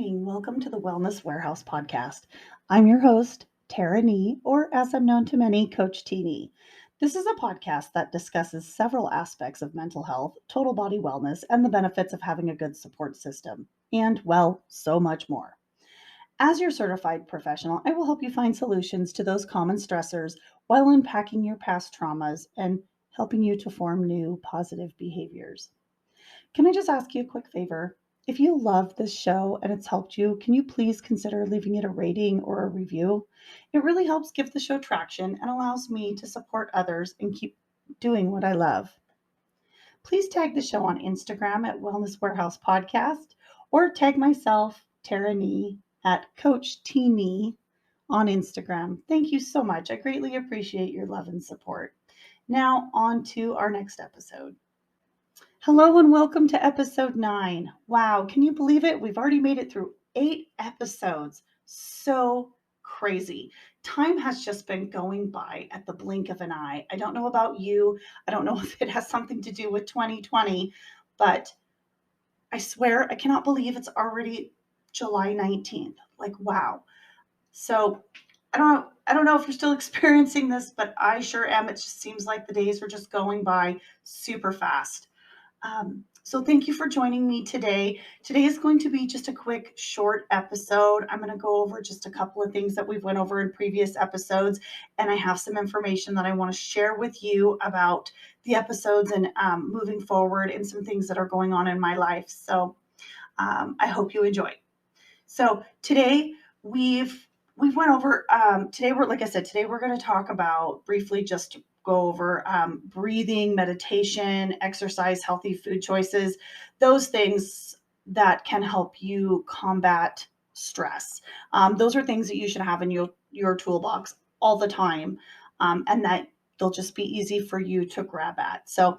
morning. Welcome to the Wellness Warehouse podcast. I'm your host, Tara Nee, or as I'm known to many, Coach T Nee. This is a podcast that discusses several aspects of mental health, total body wellness, and the benefits of having a good support system. And, well, so much more. As your certified professional, I will help you find solutions to those common stressors while unpacking your past traumas and helping you to form new positive behaviors. Can I just ask you a quick favor? If you love this show and it's helped you, can you please consider leaving it a rating or a review? It really helps give the show traction and allows me to support others and keep doing what I love. Please tag the show on Instagram at Wellness Warehouse Podcast or tag myself, Tara Nee, at Coach T Nee on Instagram. Thank you so much. I greatly appreciate your love and support. Now, on to our next episode. Hello and welcome to episode 9. Wow, can you believe it? We've already made it through 8 episodes. So crazy. Time has just been going by at the blink of an eye. I don't know about you. I don't know if it has something to do with 2020, but I swear I cannot believe it's already July 19th. Like, wow. So I don't know if you're still experiencing this, but I sure am. It just seems like the days are just going by super fast. So thank you for joining me today. Today is going to be just a quick, short episode. I'm going to go over just a couple of things that we've went over in previous episodes, and I have some information that I want to share with you about the episodes and moving forward and some things that are going on in my life. So I hope you enjoy. So today we've went over today we're like I said today we're going to talk about briefly just go over breathing, meditation, exercise, healthy food choices, those things that can help you combat stress. Those are things that you should have in your toolbox all the time, and that they'll just be easy for you to grab at. So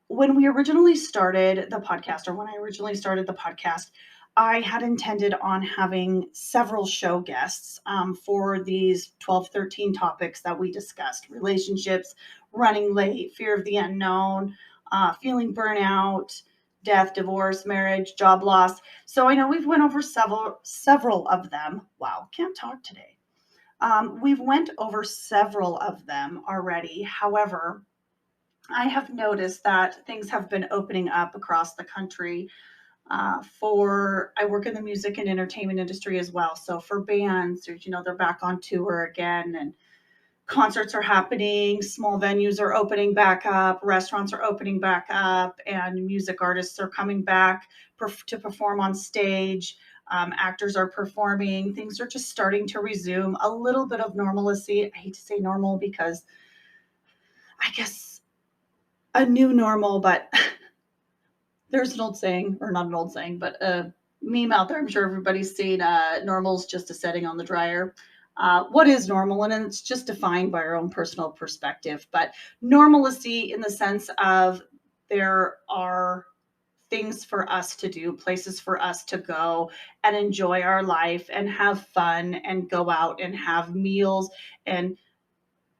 when we originally started the podcast, or when I originally started the podcast, I had intended on having several show guests for these 12, 13 topics that we discussed: relationships, running late, fear of the unknown, feeling burnout, death, divorce, marriage, job loss. So I know we've went over several of them. Wow, can't talk today. We've went over several of them already. However, I have noticed that things have been opening up across the country. I work in the music and entertainment industry as well. So for bands, they're back on tour again, and concerts are happening, small venues are opening back up, restaurants are opening back up, and music artists are coming back to perform on stage. Actors are performing. Things are just starting to resume a little bit of normalcy. I hate to say normal because I guess a new normal, but there's an old saying, or not an old saying, but a meme out there. I'm sure everybody's seen normal's just a setting on the dryer. What is normal? And it's just defined by our own personal perspective. But normalcy in the sense of there are things for us to do, places for us to go and enjoy our life and have fun and go out and have meals and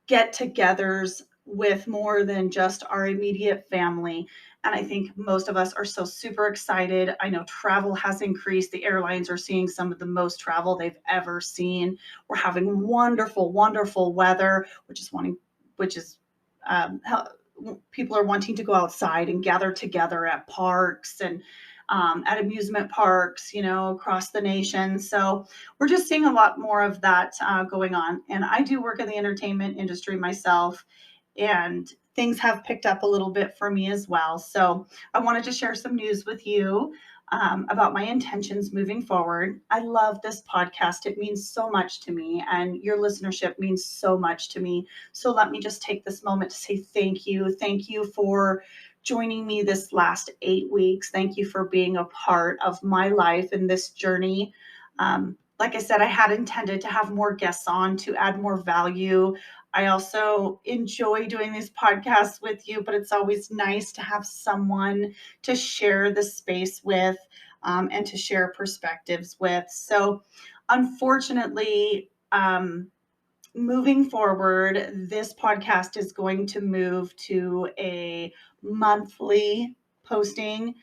get-togethers with more than just our immediate family. And I think most of us are so super excited. I know travel has increased. The airlines are seeing some of the most travel they've ever seen. We're having wonderful, wonderful weather, which is how people are wanting to go outside and gather together at parks and at amusement parks, across the nation. So we're just seeing a lot more of that going on. And I do work in the entertainment industry myself, and things have picked up a little bit for me as well. So I wanted to share some news with you about my intentions moving forward. I love this podcast. It means so much to me, and your listenership means so much to me. So let me just take this moment to say thank you. Thank you for joining me this last 8 weeks. Thank you for being a part of my life in this journey. Like I said, I had intended to have more guests on to add more value. I also enjoy doing these podcasts with you, but it's always nice to have someone to share the space with and to share perspectives with. So unfortunately, moving forward, this podcast is going to move to a monthly posting,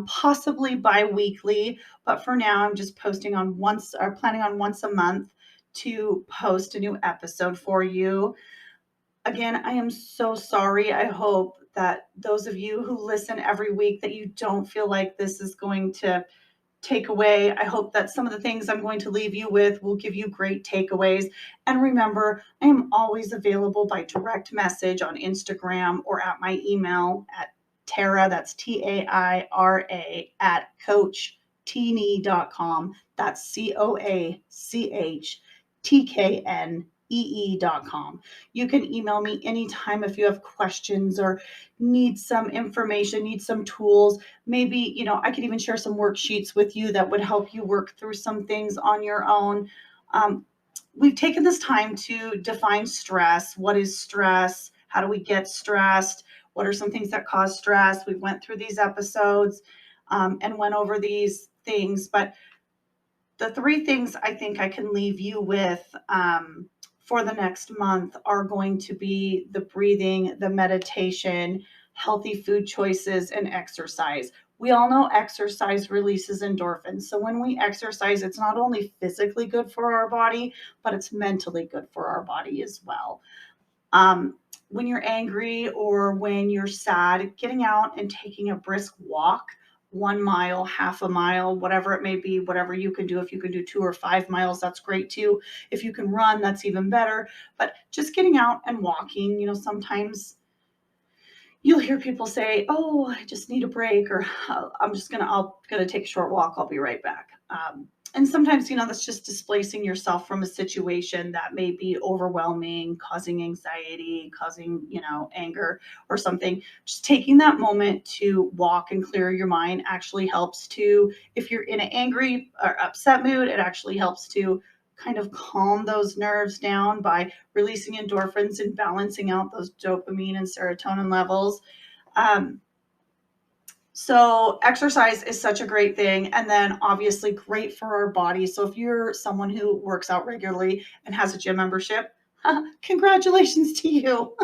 possibly bi-weekly, but for now I'm just posting on once or planning on once a month to post a new episode for you. Again, I am so sorry. I hope that those of you who listen every week that you don't feel like this is going to take away. I hope that some of the things I'm going to leave you with will give you great takeaways. And remember, I am always available by direct message on Instagram or at my email at Tara, that's Taira, at coachtne.com. That's CoachTknee.com. You can email me anytime if you have questions or need some information, need some tools. Maybe, I could even share some worksheets with you that would help you work through some things on your own. We've taken this time to define stress. What is stress? How do we get stressed? What are some things that cause stress? We went through these episodes and went over these things, but the three things I think I can leave you with for the next month are going to be the breathing, the meditation, healthy food choices, and exercise. We all know exercise releases endorphins. So when we exercise, it's not only physically good for our body, but it's mentally good for our body as well. When you're angry or when you're sad, getting out and taking a brisk walk, 1 mile, half a mile, whatever it may be, whatever you can do. If you can do 2 or 5 miles, that's great too. If you can run, that's even better. But just getting out and walking, sometimes you'll hear people say, "Oh, I just need a break," or I'll take a short walk. I'll be right back. And sometimes, that's just displacing yourself from a situation that may be overwhelming, causing anxiety, causing, anger or something. Just taking that moment to walk and clear your mind actually helps to, if you're in an angry or upset mood, it actually helps to kind of calm those nerves down by releasing endorphins and balancing out those dopamine and serotonin levels. So exercise is such a great thing. And then obviously great for our body. So if you're someone who works out regularly and has a gym membership, congratulations to you,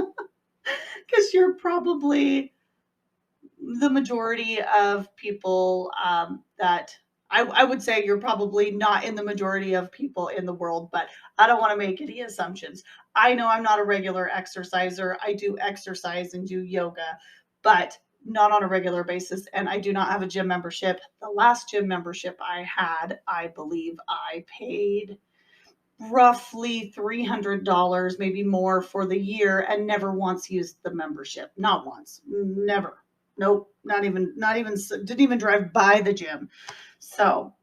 because you're probably the majority of people that I would say you're probably not in the majority of people in the world, but I don't want to make any assumptions. I know I'm not a regular exerciser. I do exercise and do yoga, but not on a regular basis. And I do not have a gym membership. The last gym membership I had, I believe I paid roughly $300, maybe more for the year, and never once used the membership. Not once, never. Nope, not even, didn't even drive by the gym. So,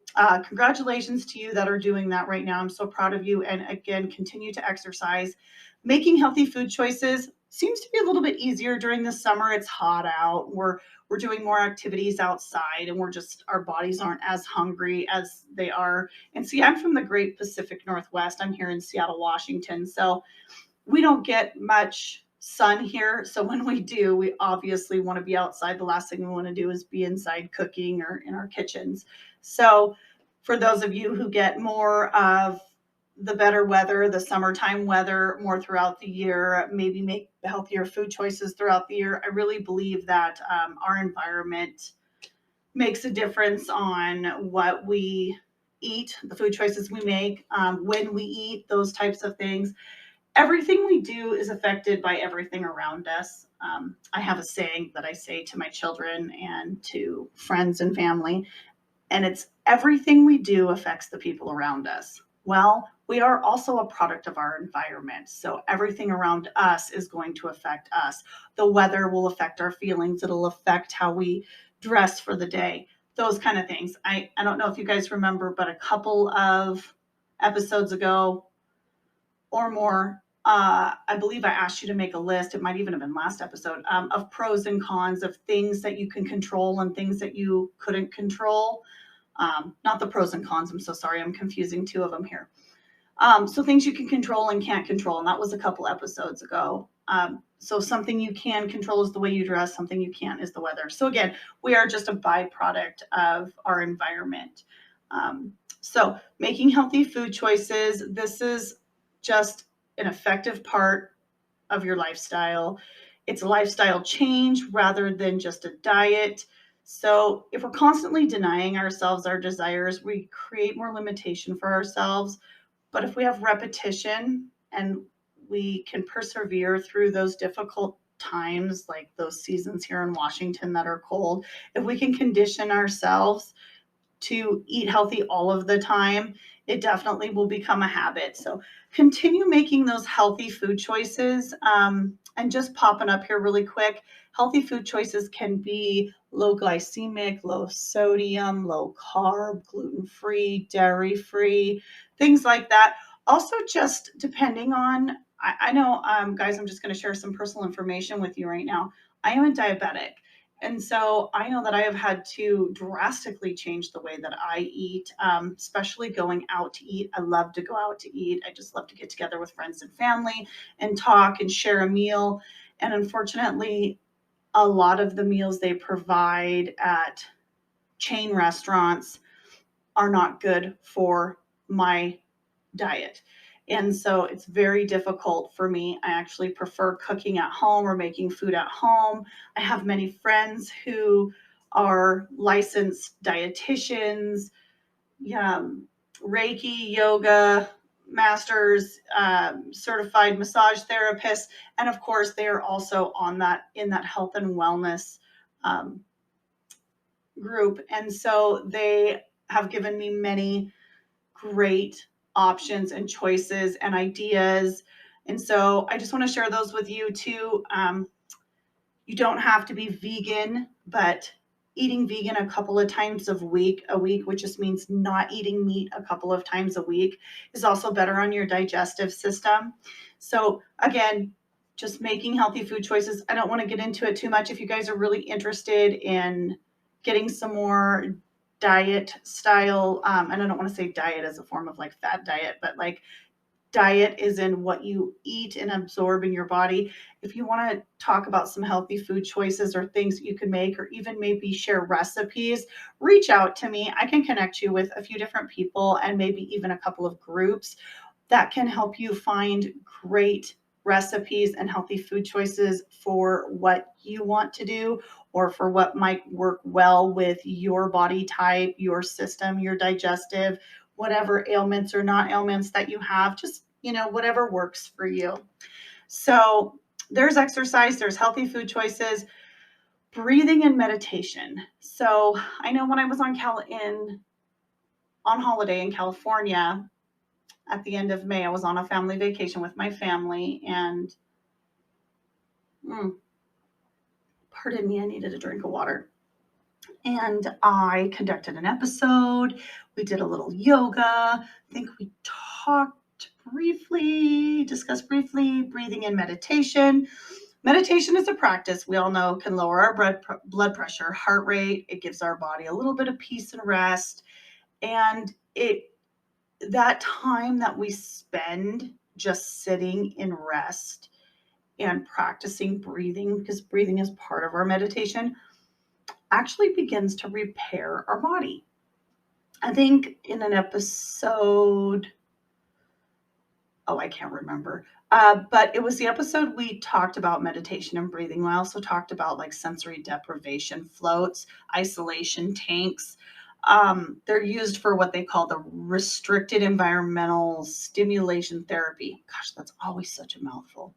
congratulations to you that are doing that right now. I'm so proud of you. And again, continue to exercise. Making healthy food choices seems to be a little bit easier during the summer. It's hot out. We're doing more activities outside, and our bodies aren't as hungry as they are. And see, I'm from the Great Pacific Northwest. I'm here in Seattle, Washington. So we don't get much sun here. So when we do, we obviously want to be outside. The last thing we want to do is be inside cooking or in our kitchens. So for those of you who get more of the better weather, the summertime weather more throughout the year, maybe make healthier food choices throughout the year. I really believe that our environment makes a difference on what we eat, the food choices we make, when we eat, those types of things. Everything we do is affected by everything around us. I have a saying that I say to my children and to friends and family, and it's everything we do affects the people around us. Well, we are also a product of our environment. So everything around us is going to affect us. The weather will affect our feelings. It'll affect how we dress for the day, those kind of things. I don't know if you guys remember, but a couple of episodes ago or more, I believe I asked you to make a list. It might even have been last episode, of pros and cons of things that you can control and things that you couldn't control. Not the pros and cons. I'm so sorry. I'm confusing two of them here. So things you can control and can't control. And that was a couple episodes ago. So something you can control is the way you dress. Something you can't is the weather. So again, we are just a byproduct of our environment. So making healthy food choices, this is just an effective part of your lifestyle. It's a lifestyle change rather than just a diet. So if we're constantly denying ourselves our desires, we create more limitation for ourselves. But if we have repetition and we can persevere through those difficult times, like those seasons here in Washington that are cold, if we can condition ourselves to eat healthy all of the time, it definitely will become a habit. So continue making those healthy food choices. And just popping up here really quick, healthy food choices can be low glycemic, low sodium, low carb, gluten-free, dairy-free, things like that. Also, just depending on, I know, guys, I'm just going to share some personal information with you right now. I am a diabetic. And so I know that I have had to drastically change the way that I eat, especially going out to eat. I love to go out to eat. I just love to get together with friends and family and talk and share a meal. And unfortunately, a lot of the meals they provide at chain restaurants are not good for my diet. And so it's very difficult for me. I actually prefer cooking at home or making food at home. I have many friends who are licensed dietitians, Reiki, yoga masters, certified massage therapists, and of course, they are also on that in that health and wellness um, group. And so they have given me many great options and choices and ideas. And so I just want to share those with you too. You don't have to be vegan, but eating vegan a couple of times a week, which just means not eating meat a couple of times a week, is also better on your digestive system. So again, just making healthy food choices. I don't want to get into it too much. If you guys are really interested in getting some more diet style, and I don't want to say diet as a form of like fad diet, but like diet is in what you eat and absorb in your body. If you want to talk about some healthy food choices or things that you can make, or even maybe share recipes, reach out to me. I can connect you with a few different people and maybe even a couple of groups that can help you find great recipes and healthy food choices for what you want to do or for what might work well with your body type, your system, your digestive, whatever ailments or not ailments that you have, just, whatever works for you. So there's exercise, there's healthy food choices, breathing and meditation. So I know when I was on holiday in California at the end of May, I was on a family vacation with my family, and pardon me, I needed a drink of water. And I conducted an episode. We did a little yoga. I think we discussed briefly breathing and meditation. Meditation is a practice we all know can lower our blood pressure, heart rate. It gives our body a little bit of peace and rest. And that time that we spend just sitting in rest and practicing breathing, because breathing is part of our meditation, actually begins to repair our body. I think in an episode, I can't remember, but it was the episode we talked about meditation and breathing. We also talked about like sensory deprivation floats, isolation tanks. They're used for what they call the restricted environmental stimulation therapy. Gosh, that's always such a mouthful.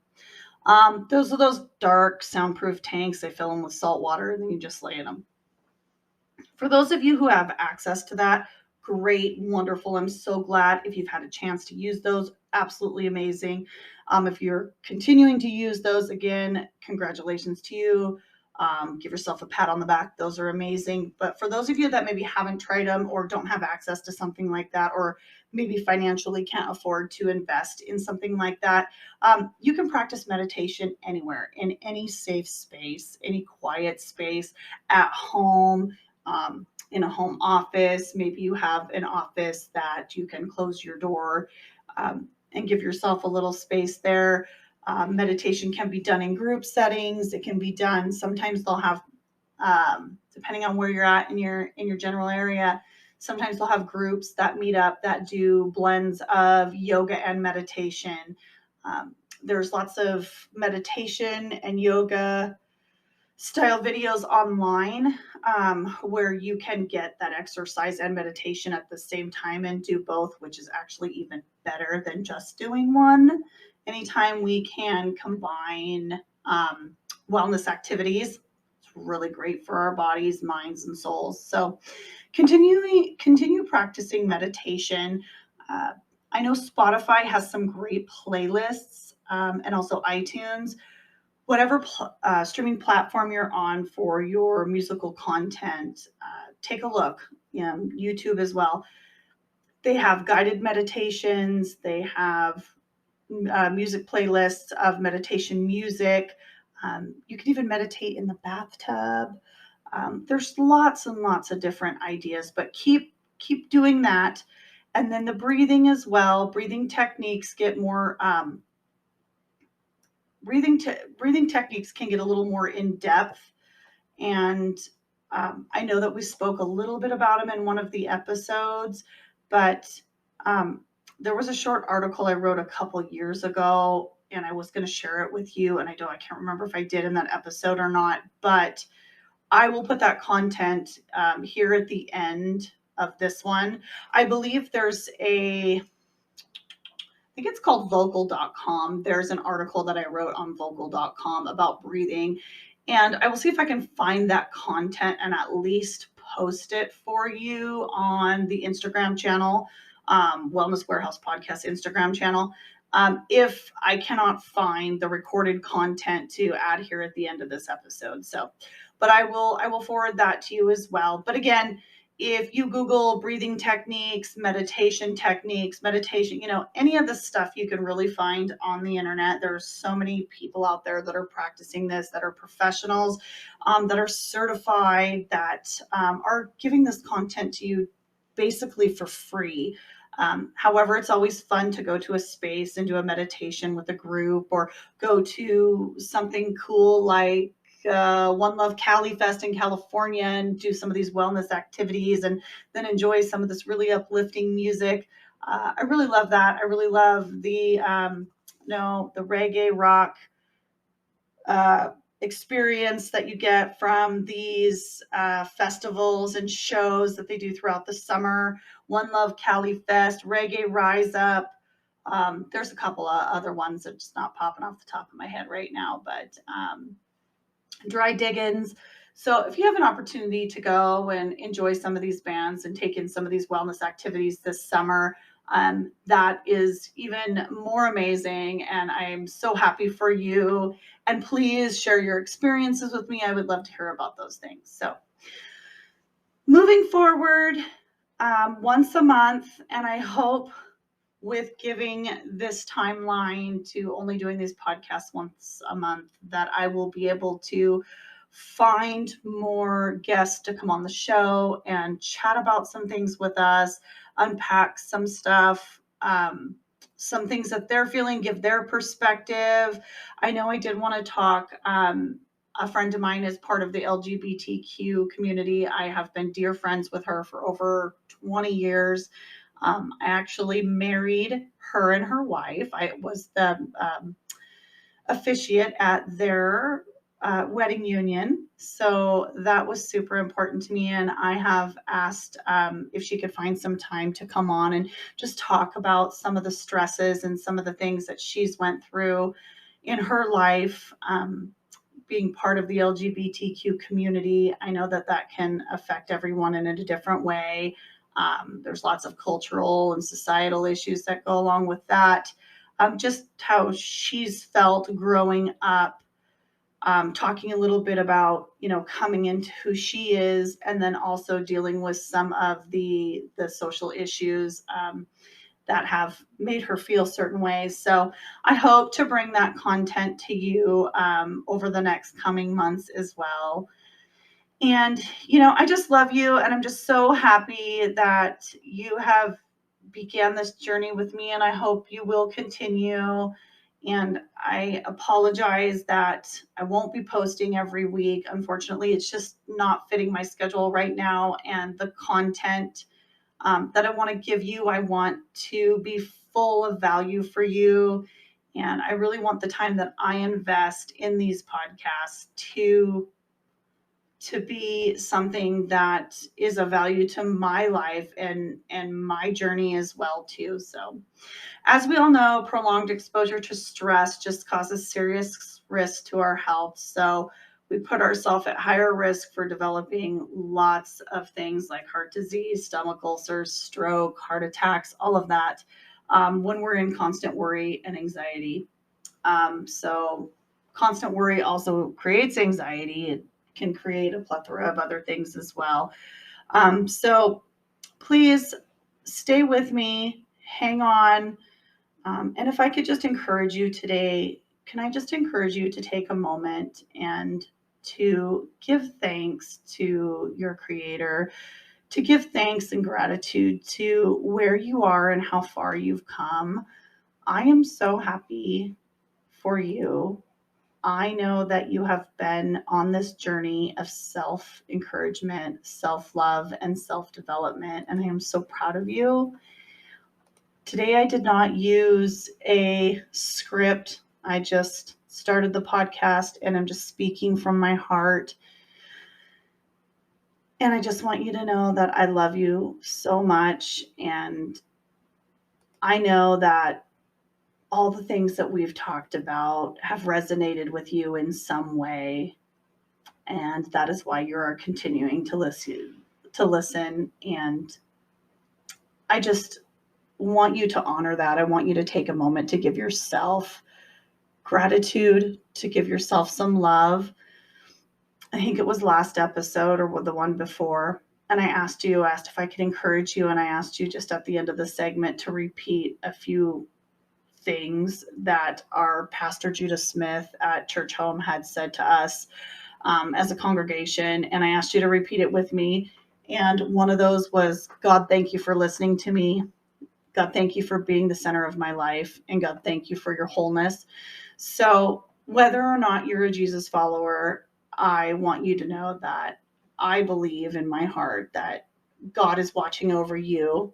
Those are those dark soundproof tanks. They fill them with salt water and then you just lay in them. For those of you who have access to that, great, wonderful. I'm so glad if you've had a chance to use those. Absolutely amazing. If you're continuing to use those, again, congratulations to you. Give yourself a pat on the back. Those are amazing. But for those of you that maybe haven't tried them or don't have access to something like that, or maybe financially can't afford to invest in something like that, you can practice meditation anywhere, in any safe space, any quiet space, at home, in a home office. Maybe you have an office that you can close your door and give yourself a little space there. Meditation can be done in group settings. It can be done. Sometimes they'll have, depending on where you're at in your general area, sometimes they'll have groups that meet up that do blends of yoga and meditation. There's lots of meditation and yoga style videos online where you can get that exercise and meditation at the same time and do both, which is actually even better than just doing one. Anytime we can combine wellness activities, it's really great for our bodies, minds, and souls. So continue practicing meditation. Uh, I know Spotify has some great playlists and also iTunes. Whatever streaming platform you're on for your musical content, take a look. YouTube as well. They have guided meditations. They have music playlists of meditation music. You can even meditate in the bathtub. There's lots and lots of different ideas, but keep doing that. And then the breathing as well. Breathing techniques get more breathing techniques can get a little more in depth. And I know that we spoke a little bit about them in one of the episodes, but um, there was a short article I wrote a couple years ago, and I was going to share it with you. And I can't remember if I did in that episode or not, but I will put that content here at the end of this one. I believe there's I think it's called vocal.com. There's an article that I wrote on vocal.com about breathing. And I will see if I can find that content and at least post it for you on the Instagram channel, Wellness Warehouse Podcast Instagram channel. If I cannot find the recorded content to add here at the end of this episode. But I will forward that to you as well. But again, if you Google breathing techniques, meditation, any of this stuff you can really find on the internet. There's so many people out there that are practicing this, that are professionals, that are certified, that are giving this content to you basically for free. However, it's always fun to go to a space and do a meditation with a group, or go to something cool like One Love Cali Fest in California and do some of these wellness activities, and then enjoy some of this really uplifting music. I really love that. I really love the reggae rock experience that you get from these festivals and shows that they do throughout the summer. One Love Cali Fest, Reggae Rise Up. There's a couple of other ones that just not popping off the top of my head right now, but Dry Diggins. So if you have an opportunity to go and enjoy some of these bands and take in some of these wellness activities this summer, that is even more amazing. And I'm so happy for you. And please share your experiences with me. I would love to hear about those things. So moving forward, once a month, and I hope with giving this timeline to only doing these podcasts once a month, that I will be able to find more guests to come on the show and chat about some things with us, unpack some stuff, some things that they're feeling, give their perspective. I know I did want to talk. A friend of mine is part of the LGBTQ community. I have been dear friends with her for over 20 years. I actually married her and her wife. I was the officiate at their wedding union. So that was super important to me. And I have asked if she could find some time to come on and just talk about some of the stresses and some of the things that she's went through in her life. Being part of the LGBTQ community, I know that can affect everyone in a different way. There's lots of cultural and societal issues that go along with that. Just how she's felt growing up, talking a little bit about, coming into who she is, and then also dealing with some of the social issues that have made her feel certain ways. So I hope to bring that content to you over the next coming months as well. And, I just love you, and I'm just so happy that you have began this journey with me, and I hope you will continue. And I apologize that I won't be posting every week. Unfortunately, it's just not fitting my schedule right now, and the content that I want to give you, I want to be full of value for you. And I really want the time that I invest in these podcasts to be something that is of value to my life and my journey as well too. So as we all know, prolonged exposure to stress just causes serious risk to our health. So we put ourselves at higher risk for developing lots of things like heart disease, stomach ulcers, stroke, heart attacks, all of that, when we're in constant worry and anxiety. So constant worry also creates anxiety. It can create a plethora of other things as well. So please stay with me, hang on. And if I could just encourage you today, can I just encourage you to take a moment and to give thanks to your creator, to give thanks and gratitude to where you are and how far you've come. I am so happy for you. I know that you have been on this journey of self encouragement, self love, and self development, and I am so proud of you. Today, I did not use a script. I just started the podcast and I'm just speaking from my heart. And I just want you to know that I love you so much. And I know that all the things that we've talked about have resonated with you in some way. And that is why you're continuing to listen. And I just want you to honor that. I want you to take a moment to give yourself gratitude, to give yourself some love. I think it was last episode or the one before. And I asked if I could encourage you. And I asked you just at the end of the segment to repeat a few things that our pastor Judah Smith at Church Home had said to us as a congregation. And I asked you to repeat it with me. And one of those was, God, thank you for listening to me. God, thank you for being the center of my life. And God, thank you for your wholeness. So whether or not you're a Jesus follower, I want you to know that I believe in my heart that God is watching over you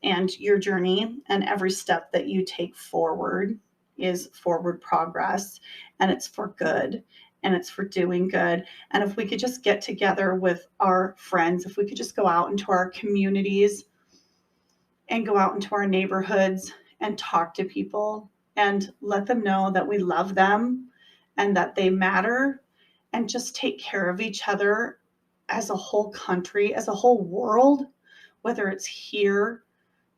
and your journey, and every step that you take forward is forward progress, and it's for good, and it's for doing good. And if we could just get together with our friends, if we could just go out into our communities and go out into our neighborhoods and talk to people and let them know that we love them and that they matter, and just take care of each other as a whole country, as a whole world, whether it's here,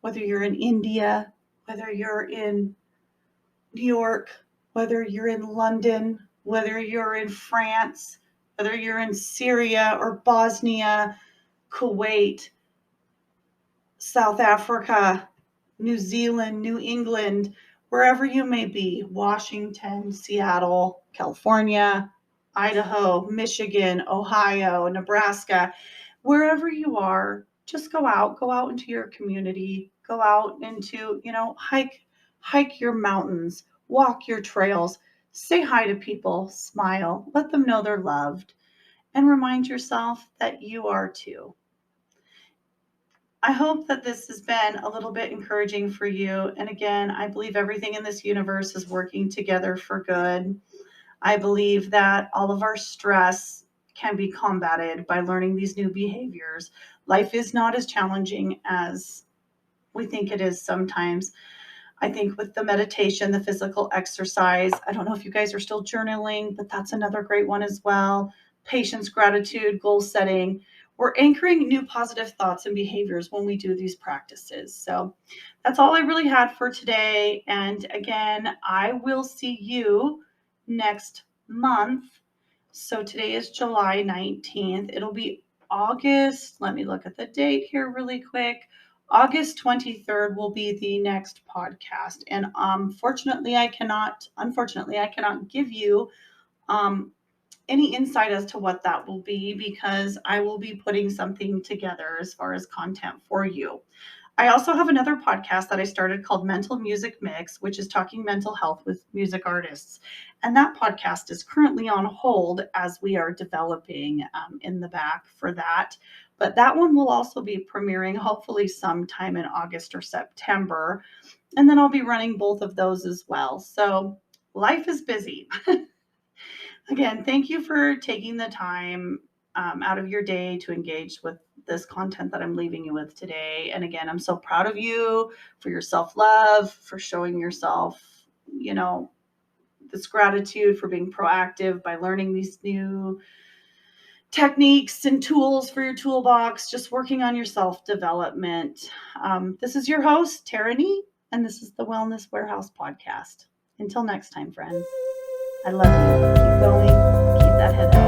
whether you're in India, whether you're in New York, whether you're in London, whether you're in France, whether you're in Syria or Bosnia, Kuwait, South Africa, New Zealand, New England, wherever you may be, Washington, Seattle, California, Idaho, Michigan, Ohio, Nebraska, wherever you are, just go out into your community, go out into, hike your mountains, walk your trails, say hi to people, smile, let them know they're loved, and remind yourself that you are too. I hope that this has been a little bit encouraging for you. And again, I believe everything in this universe is working together for good. I believe that all of our stress can be combated by learning these new behaviors. Life is not as challenging as we think it is sometimes. I think with the meditation, the physical exercise, I don't know if you guys are still journaling, but that's another great one as well. Patience, gratitude, goal setting. We're anchoring new positive thoughts and behaviors when we do these practices. So that's all I really had for today. And again, I will see you next month. So today is July 19th. It'll be August. Let me look at the date here really quick. August 23rd will be the next podcast. And unfortunately, I cannot give you any insight as to what that will be, because I will be putting something together as far as content for you. I also have another podcast that I started called Mental Music Mix, which is talking mental health with music artists. And that podcast is currently on hold as we are developing in the back for that. But that one will also be premiering hopefully sometime in August or September. And then I'll be running both of those as well. So life is busy. Again, thank you for taking the time out of your day to engage with this content that I'm leaving you with today. And again, I'm so proud of you for your self love, for showing yourself, this gratitude, for being proactive by learning these new techniques and tools for your toolbox, just working on your self development. This is your host, Tara Nee, and this is the Wellness Warehouse podcast. Until next time, friends, I love you. Keep going, keep that head up.